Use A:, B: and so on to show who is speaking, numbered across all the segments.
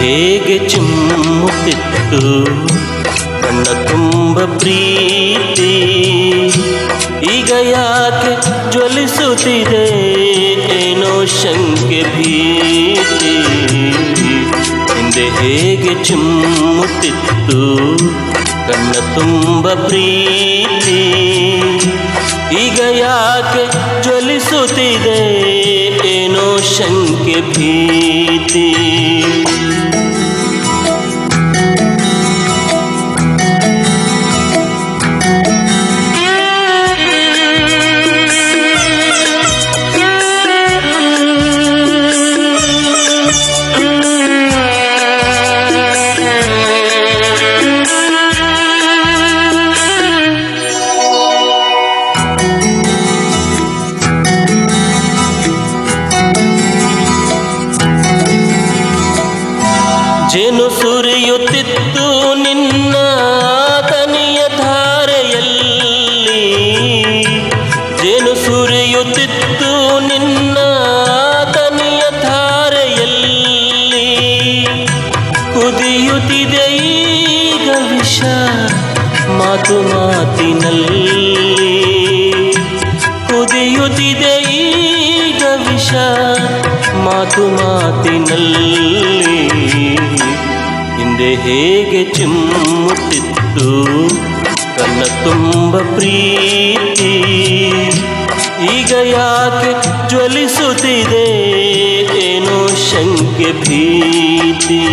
A: ಹೇಗೆ ಚಿಮ್ಮುತ್ತಿತ್ತು ಕಣ್ಣ ತುಂಬ ಪ್ರೀತಿ, ಈಗ ಯಾಕೆ ಜ್ವಲಿಸುತ್ತಿದೆ ಏನೋ ಶಂಕೆ ಭೀತಿ. ಹಿಂದೆ ಹೇಗೆ ಚಿಮ್ಮುತ್ತಿತ್ತು ಕಣ್ಣ ತುಂಬ ಪ್ರೀತಿ, ಈಗ ಯಾಕೆ ಜ್ವಲಿಸುತ್ತಿದೆ ಏನೋ ಶಂಕೆ ಭೀತಿ. ಜೇನು ಸುರಿಯುತ್ತಿತ್ತು ನಿನ್ನ ತನಿಯ ಧಾರೆಯಲ್ಲಿ, ಜೇನು ಸುರಿಯುತ್ತಿತ್ತು ನಿನ್ನ ತನಿಯ ಧಾರೆಯಲ್ಲಿ, ಕುದಿಯುತ್ತಿದೆ ಈಗ ವಿಷ ಮಾತು ಮಾತಿನಲ್ಲಿ, ಕುದಿಯುತ್ತಿದೆ ಈಗ ವಿಷ ಮಾತು ಮಾತಿನಲ್ಲಿ. ಹಿಂದೆ ಹೇಗೆ ಚಿಮ್ಮುತ್ತಿತ್ತು ಕಣ್ಣ ತುಂಬ ಪ್ರೀತಿ, ಈಗ ಯಾಕೆ ಜ್ವಲಿಸುತ್ತಿದೆ ಏನೋ ಶಂಕೆ ಭೀತಿ.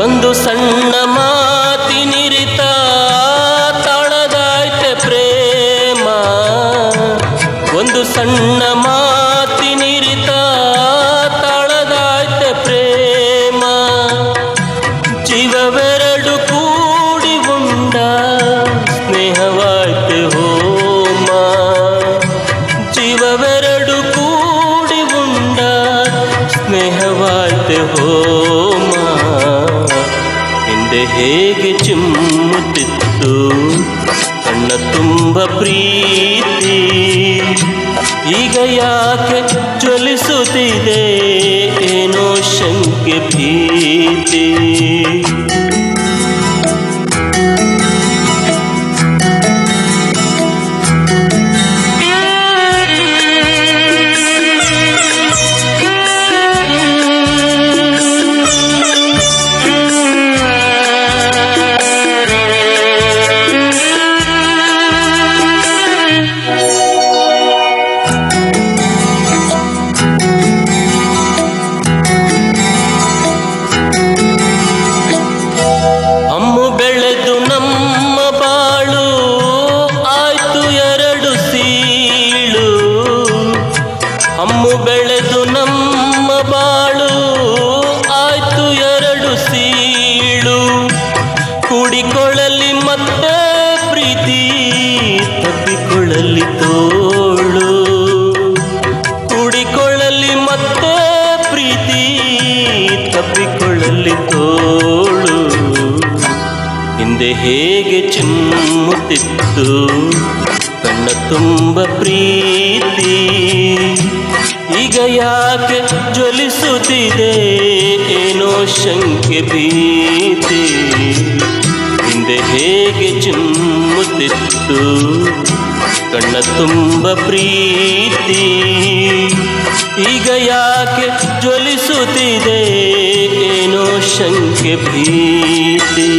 A: ಒಂದು ಸಣ್ಣ ಮಾತಿನಿರಿತ ತಾಳದಾಯ್ತೆ ಪ್ರೇಮ, ಒಂದು ಸಣ್ಣ ಮಾತಿನಿರಿತ ತಾಳದಾಯ್ತೆ ಪ್ರೇಮ, ಜೀವವೆರಡು ಕೂಡಿ ಉಂಡ ಸ್ನೇಹವಾಯ್ತೆ ಹೋಮ, ಜೀವವೆರಡು ಕೂಡಿ ಉಂಡ ಸ್ನೇಹವಾಯ್ತೆ ಹೋಮ. ಹಿಂದೆ ಹೇಗೆ ಚಿಮ್ಮುತ್ತಿತ್ತು ಕಣ್ಣ ತುಂಬ ಪ್ರೀತಿ, ಈಗ ಯಾಕೆ ಜ್ವಲಿಸುತ್ತಿದೆ ಏನೋ ಶಂಕೆ ಭೀತಿ. ಹಮ್ಮು ಬೆಳೆದು ನಮ್ಮ ಬಾಳು ಆಯ್ತು ಎರಡು ಸೀಳು, ಕೂಡಿಕೊಳ್ಳಲಿ ಮತ್ತೆ ಪ್ರೀತಿ ತಪ್ಪಿಕೊಳ್ಳಲಿ ತೋಳು, ಕೂಡಿಕೊಳ್ಳಲಿ ಮತ್ತೆ ಪ್ರೀತಿ ತಪ್ಪಿಕೊಳ್ಳಲಿ ತೋಳು. ಹಿಂದೆ ಹೇಗೆ ಚಿಮ್ಮುತ್ತಿತ್ತು ಕಣ್ಣ ತುಂಬ ಪ್ರೀತಿ, ಈಗ ಯಾಕೆ ಜ್ವಲಿಸುತ್ತಿದೆ ಏನೋ ಶಂಕೆ ಭೀತಿ. ಹಿಂದೆ ಹೇಗೆ ಚಿಮ್ಮುತ್ತಿತ್ತು ಕಣ್ಣ ತುಂಬ ಪ್ರೀತಿ, ಈಗ ಯಾಕೆ ಜ್ವಲಿಸುತ್ತಿದೆ ಏನೋ ಶಂಕೆ ಭೀತಿ.